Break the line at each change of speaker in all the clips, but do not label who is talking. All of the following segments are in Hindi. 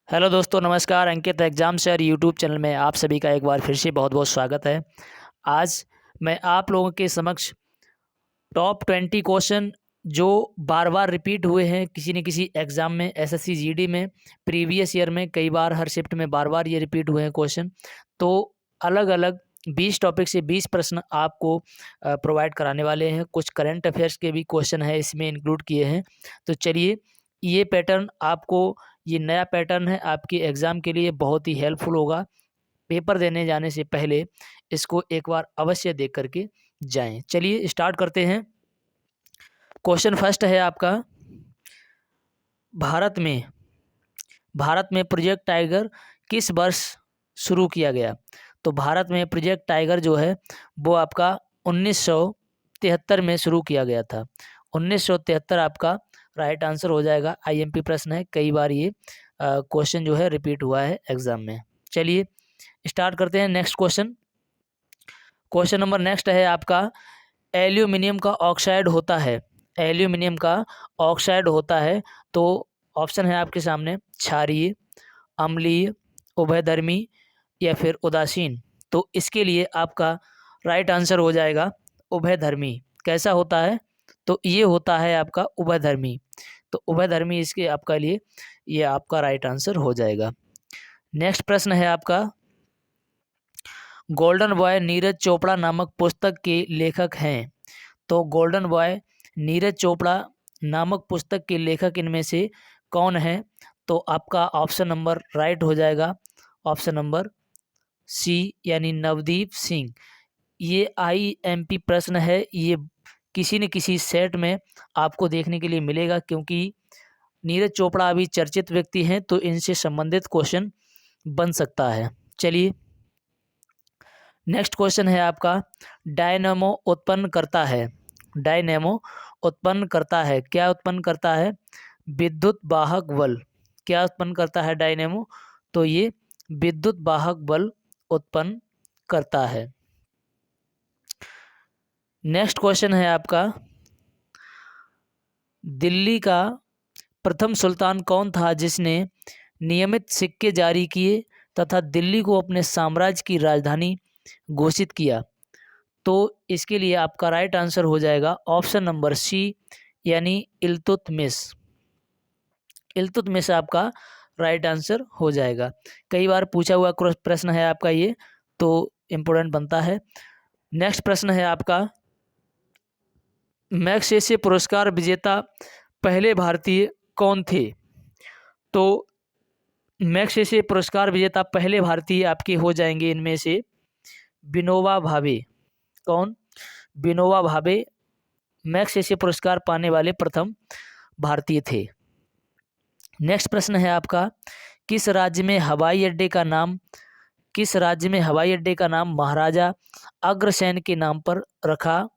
हेलो दोस्तों, नमस्कार। अंकित एग्जाम सर यूट्यूब चैनल में आप सभी का एक बार फिर से बहुत बहुत स्वागत है। आज मैं आप लोगों के समक्ष टॉप 20 क्वेश्चन जो बार बार रिपीट हुए हैं किसी न किसी एग्ज़ाम में, एसएससी जीडी में, प्रीवियस ईयर में कई बार, हर शिफ्ट में बार बार ये रिपीट हुए हैं क्वेश्चन। तो अलग अलग 20 टॉपिक से 20 प्रश्न आपको प्रोवाइड कराने वाले हैं। कुछ करंट अफेयर्स के भी क्वेश्चन है इसमें इंक्लूड किए हैं। तो चलिए, ये पैटर्न आपको, ये नया पैटर्न है आपके एग्ज़ाम के लिए, बहुत ही हेल्पफुल होगा। पेपर देने जाने से पहले इसको एक बार अवश्य देख करके जाएं। चलिए स्टार्ट करते हैं। क्वेश्चन फर्स्ट है आपका, भारत में प्रोजेक्ट टाइगर किस वर्ष शुरू किया गया? तो भारत में प्रोजेक्ट टाइगर जो है वो आपका 1973 में शुरू किया गया था। 1973 आपका राइट आंसर हो जाएगा। आईएमपी प्रश्न है, कई बार ये क्वेश्चन जो है रिपीट हुआ है एग्जाम में। चलिए स्टार्ट करते हैं next question. Question number next है आपका, एल्यूमिनियम का ऑक्साइड होता है, एल्यूमिनियम का ऑक्साइड होता है। तो ऑप्शन है आपके सामने, क्षारीय, अम्लीय, उभयधर्मी या फिर उदासीन। तो इसके लिए आपका राइट आंसर हो जाएगा उभयधर्मी। कैसा होता है? तो ये होता है आपका उभयधर्मी। तो उभयधर्मी इसके आपका लिए ये आपका राइट आंसर हो जाएगा। नेक्स्ट प्रश्न है आपका, गोल्डन बॉय नीरज चोपड़ा नामक पुस्तक के लेखक हैं। तो गोल्डन बॉय नीरज चोपड़ा नामक पुस्तक के लेखक इनमें से कौन है? तो आपका ऑप्शन नंबर राइट हो जाएगा, ऑप्शन नंबर सी यानी नवदीप सिंह। ये आईएमपी प्रश्न है, ये किसी न किसी सेट में आपको देखने के लिए मिलेगा, क्योंकि नीरज चोपड़ा अभी चर्चित व्यक्ति हैं, तो इनसे संबंधित क्वेश्चन बन सकता है। चलिए नेक्स्ट क्वेश्चन है आपका, डायनेमो उत्पन्न करता है, डायनेमो उत्पन्न करता है, क्या उत्पन्न करता है? विद्युत वाहक बल। क्या उत्पन्न करता है डायनेमो? तो ये विद्युत वाहक बल उत्पन्न करता है। नेक्स्ट क्वेश्चन है आपका, दिल्ली का प्रथम सुल्तान कौन था जिसने नियमित सिक्के जारी किए तथा दिल्ली को अपने साम्राज्य की राजधानी घोषित किया? तो इसके लिए आपका राइट आंसर हो जाएगा ऑप्शन नंबर सी यानी इल्तुतमिश। इल्तुतमिश आपका राइट आंसर हो जाएगा। कई बार पूछा हुआ प्रश्न है आपका ये, तो इम्पोर्टेंट बनता है। नेक्स्ट प्रश्न है आपका, मैग्सेसे पुरस्कार विजेता पहले भारतीय कौन थे? तो मैग्सेसे पुरस्कार विजेता पहले भारतीय आपके हो जाएंगे इनमें से विनोबा भावे। कौन? विनोबा भावे मैग्सेसे पुरस्कार पाने वाले प्रथम भारतीय थे। नेक्स्ट प्रश्न है आपका, किस राज्य में हवाई अड्डे का नाम महाराजा अग्रसेन के नाम पर रखा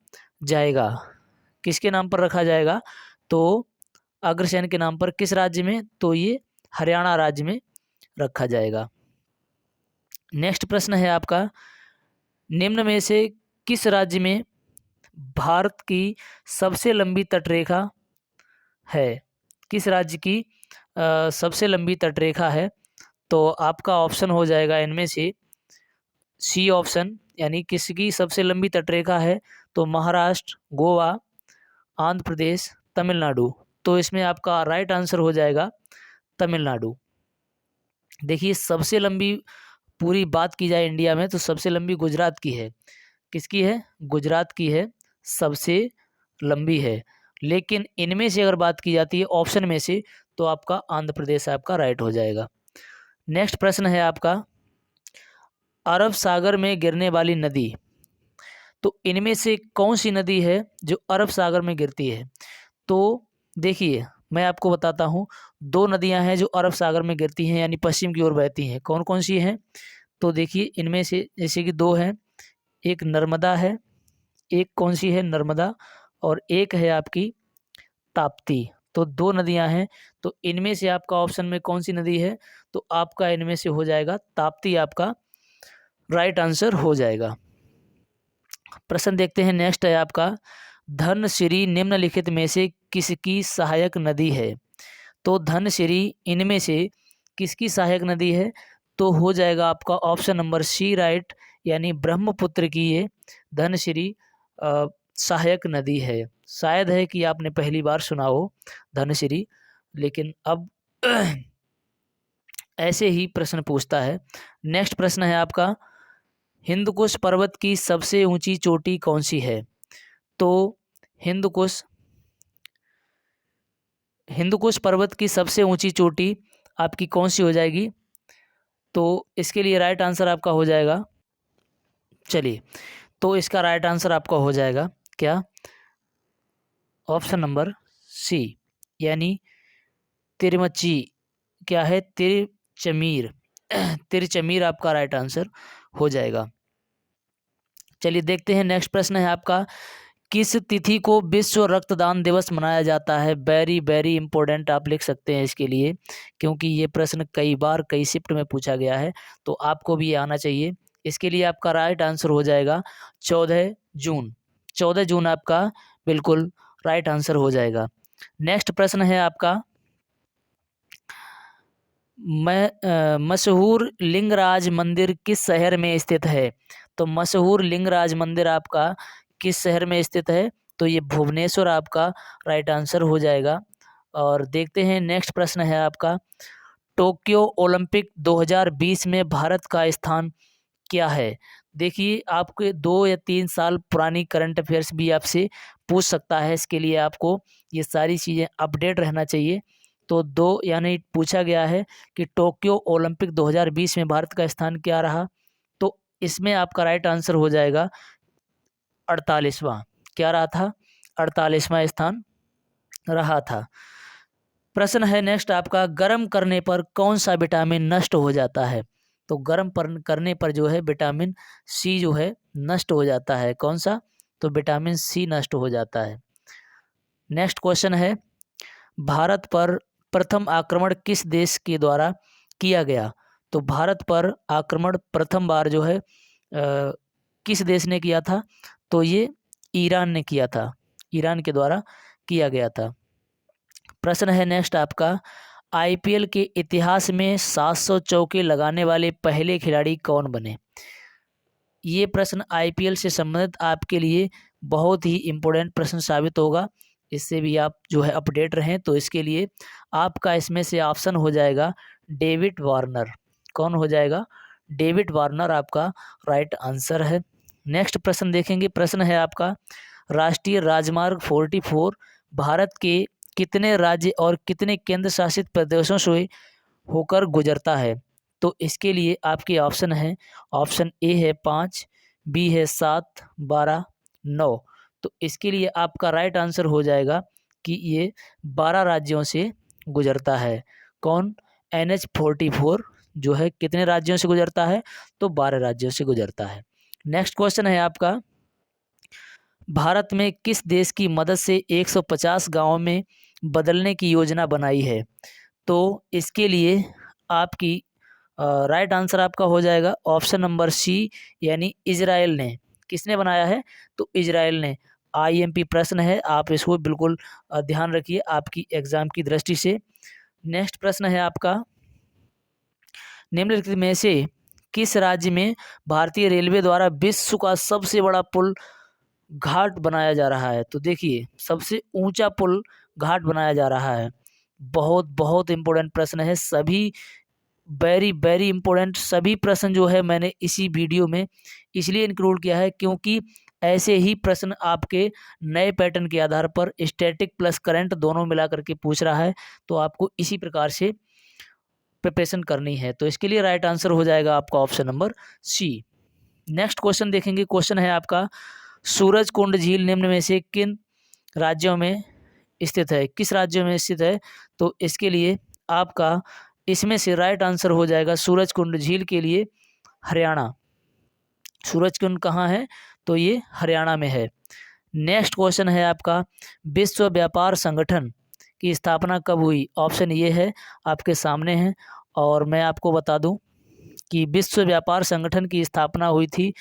जाएगा? किसके नाम पर रखा जाएगा? तो अग्रसेन के नाम पर किस राज्य में? तो ये हरियाणा राज्य में रखा जाएगा। नेक्स्ट प्रश्न है आपका, निम्न में से किस राज्य में भारत की सबसे लंबी तटरेखा है? किस राज्य की सबसे लंबी तटरेखा है? तो आपका ऑप्शन हो जाएगा इनमें से सी ऑप्शन, यानी किसकी सबसे लंबी तटरेखा है? तो महाराष्ट्र, गोवा, आंध्र प्रदेश, तमिलनाडु। तो इसमें आपका राइट आंसर हो जाएगा तमिलनाडु। देखिए, सबसे लंबी पूरी बात की जाए इंडिया में तो सबसे लंबी गुजरात की है। किसकी है? गुजरात की है, सबसे लंबी है। लेकिन इनमें से अगर बात की जाती है ऑप्शन में से, तो आपका आंध्र प्रदेश आपका राइट हो जाएगा। नेक्स्ट प्रश्न है आपका, अरब सागर में गिरने वाली नदी। तो इनमें से कौन सी नदी है जो अरब सागर में गिरती है? तो देखिए, मैं आपको बताता हूँ, दो नदियाँ हैं जो अरब सागर में गिरती हैं, यानी पश्चिम की ओर बहती हैं। कौन कौन सी हैं? तो देखिए, इनमें से जैसे कि दो हैं, एक नर्मदा है, एक कौन सी है? नर्मदा, और एक है आपकी ताप्ती। तो दो नदियां हैं। तो इनमें से आपका ऑप्शन में कौन सी नदी है? तो आपका इनमें से हो जाएगा ताप्ती, आपका राइट आंसर हो जाएगा। प्रश्न देखते हैं, नेक्स्ट है आपका, धनसिरी निम्नलिखित में से किसकी सहायक नदी है? तो धनसिरी इनमें से किसकी सहायक नदी है, तो हो जाएगा आपका ऑप्शन नंबर सी राइट, यानी ब्रह्मपुत्र की ये धनश्री सहायक नदी है। शायद है कि आपने पहली बार सुना हो धनश्री, लेकिन अब ऐसे ही प्रश्न पूछता है। नेक्स्ट प्रश्न है आपका, हिंदकुश पर्वत की सबसे ऊंची चोटी कौन सी है? तो हिंदकुश पर्वत की सबसे ऊंची चोटी आपकी कौन सी हो जाएगी? तो इसके लिए राइट आंसर आपका हो जाएगा, चलिए, तो इसका राइट आंसर आपका हो जाएगा क्या? ऑप्शन नंबर सी, यानी तिरमची, क्या है, तिरचमीर। तिरचमीर आपका राइट आंसर हो जाएगा। चलिए देखते हैं, नेक्स्ट प्रश्न है आपका, किस तिथि को विश्व रक्तदान दिवस मनाया जाता है? वेरी वेरी इंपॉर्टेंट आप लिख सकते हैं इसके लिए, क्योंकि ये प्रश्न कई बार कई शिफ्ट में पूछा गया है, तो आपको भी ये आना चाहिए। इसके लिए आपका राइट आंसर हो जाएगा 14 जून। 14 जून आपका बिल्कुल राइट आंसर हो जाएगा। नेक्स्ट प्रश्न है आपका, मशहूर लिंगराज मंदिर किस शहर में स्थित है? तो मशहूर लिंगराज मंदिर आपका किस शहर में स्थित है? तो ये भुवनेश्वर आपका राइट आंसर हो जाएगा। और देखते हैं, नेक्स्ट प्रश्न है आपका, टोक्यो ओलंपिक 2020 में भारत का स्थान क्या है? देखिए, आपके 2 या 3 साल पुरानी करंट अफेयर्स भी आपसे पूछ सकता है, इसके लिए आपको ये सारी चीज़ें अपडेट रहना चाहिए। तो 2 यानी पूछा गया है कि टोक्यो ओलंपिक 2020 में भारत का स्थान क्या रहा? तो इसमें आपका राइट आंसर हो जाएगा 48वां। क्या रहा था? 48वां स्थान रहा था। प्रश्न है नेक्स्ट आपका, गर्म करने पर कौन सा विटामिन नष्ट हो जाता है? तो गर्म करने पर जो है विटामिन सी जो है नष्ट हो जाता है। कौन सा? तो विटामिन सी नष्ट हो जाता है। नेक्स्ट क्वेश्चन है, भारत पर प्रथम आक्रमण किस देश के द्वारा किया गया? तो भारत पर आक्रमण प्रथम बार जो है किस देश ने किया था? तो ये ईरान ने किया था, ईरान के द्वारा किया गया था। प्रश्न है नेक्स्ट आपका, आईपीएल के इतिहास में 700 चौके लगाने वाले पहले खिलाड़ी कौन बने? ये प्रश्न आईपीएल से संबंधित आपके लिए बहुत ही इम्पोर्टेंट प्रश्न साबित होगा, इससे भी आप जो है अपडेट रहें। तो इसके लिए आपका इसमें से ऑप्शन हो जाएगा डेविड वार्नर। कौन हो जाएगा? डेविड वार्नर आपका राइट आंसर है। नेक्स्ट प्रश्न देखेंगे, प्रश्न है आपका, राष्ट्रीय राजमार्ग 44 भारत के कितने राज्य और कितने केंद्र शासित प्रदेशों से होकर गुजरता है? तो इसके लिए आपके ऑप्शन है, ऑप्शन ए है 5, बी है 7, 12, 9। तो इसके लिए आपका राइट आंसर हो जाएगा कि ये 12 राज्यों से गुजरता है। कौन? NH44 जो है कितने राज्यों से गुजरता है? तो 12 राज्यों से गुजरता है। नेक्स्ट क्वेश्चन है आपका, भारत में किस देश की मदद से 150 गाँव में बदलने की योजना बनाई है? तो इसके लिए आपकी राइट आंसर आपका हो जाएगा ऑप्शन नंबर सी, यानी इजराइल ने। किसने बनाया है? तो इजराइल ने। आईएमपी प्रश्न है, आप इसको बिल्कुल ध्यान रखिए आपकी एग्जाम की दृष्टि से। नेक्स्ट प्रश्न है आपका, निम्नलिखित में से किस राज्य में भारतीय रेलवे द्वारा विश्व का सबसे बड़ा पुल घाट बनाया जा रहा है? तो देखिए, सबसे ऊंचा पुल घाट बनाया जा रहा है। बहुत बहुत इंपॉर्टेंट प्रश्न है, सभी वेरी वेरी इंपॉर्टेंट सभी प्रश्न जो है मैंने इसी वीडियो में इसलिए इंक्लूड किया है, क्योंकि ऐसे ही प्रश्न आपके नए पैटर्न के आधार पर स्टैटिक प्लस करंट दोनों मिला करके पूछ रहा है, तो आपको इसी प्रकार से प्रिपरेशन करनी है। तो इसके लिए राइट आंसर हो जाएगा आपका option number C. Next question देखेंगे, क्वेश्चन है आपका, सूरज कुंड झील निम्न में से किन राज्यों में स्थित है? किस राज्य में स्थित है? तो इसके लिए आपका इसमें से राइट आंसर हो जाएगा सूरज कुंड झील के लिए हरियाणा। सूरज कुंड कहाँ है? तो ये हरियाणा में है। नेक्स्ट क्वेश्चन है आपका, विश्व व्यापार संगठन की स्थापना कब हुई? ऑप्शन ये है आपके सामने है, और मैं आपको बता दूं कि विश्व व्यापार संगठन की स्थापना हुई थी।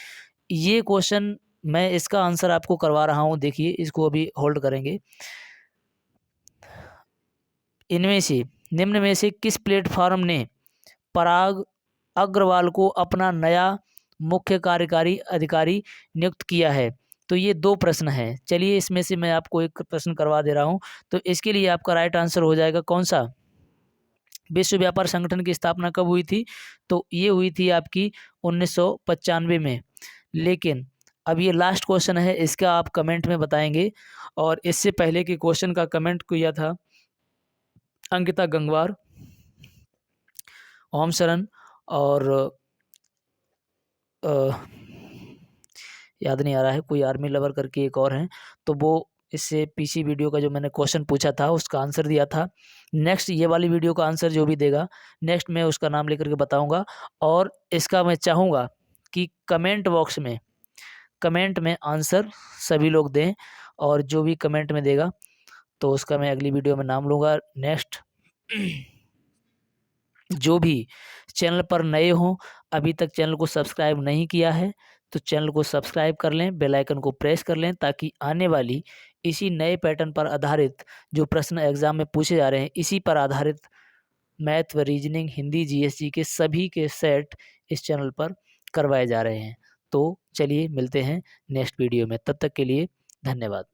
ये क्वेश्चन मैं इसका आंसर आपको करवा रहा हूं, देखिए इसको अभी होल्ड करेंगे। इनमें से निम्न में से किस प्लेटफॉर्म ने पराग अग्रवाल को अपना नया मुख्य कार्यकारी अधिकारी नियुक्त किया है? तो ये 2 प्रश्न हैं। चलिए इसमें से मैं आपको एक प्रश्न करवा दे रहा हूँ। तो इसके लिए आपका राइट आंसर हो जाएगा कौन-सा? विश्व व्यापार संगठन की स्थापना कब हुई थी? तो ये हुई थी आपकी 1995 में। लेकिन अब ये लास्ट क्वेश्चन है, इसका आप कमेंट में बताएंगे। और इससे पहले के क्वेश्चन का कमेंट किया था अंकिता गंगवार, ओम शरण और याद नहीं आ रहा है, कोई आर्मी लवर करके एक और हैं। तो वो इससे पीछे वीडियो का जो मैंने क्वेश्चन पूछा था उसका आंसर दिया था। नेक्स्ट ये वाली वीडियो का आंसर जो भी देगा नेक्स्ट मैं उसका नाम लेकर के बताऊंगा। और इसका मैं चाहूँगा कि कमेंट बॉक्स में आंसर सभी लोग दें, और जो भी कमेंट में देगा तो उसका मैं अगली वीडियो में नाम लूँगा। नेक्स्ट जो भी चैनल पर नए हों, अभी तक चैनल को सब्सक्राइब नहीं किया है तो चैनल को सब्सक्राइब कर लें, बेल आइकन को प्रेस कर लें, ताकि आने वाली इसी नए पैटर्न पर आधारित जो प्रश्न एग्ज़ाम में पूछे जा रहे हैं, इसी पर आधारित मैथ व रीजनिंग, हिंदी, जीएसटी के सभी के सेट इस चैनल पर करवाए जा रहे हैं। तो चलिए मिलते हैं नेक्स्ट वीडियो में, तब तक के लिए धन्यवाद।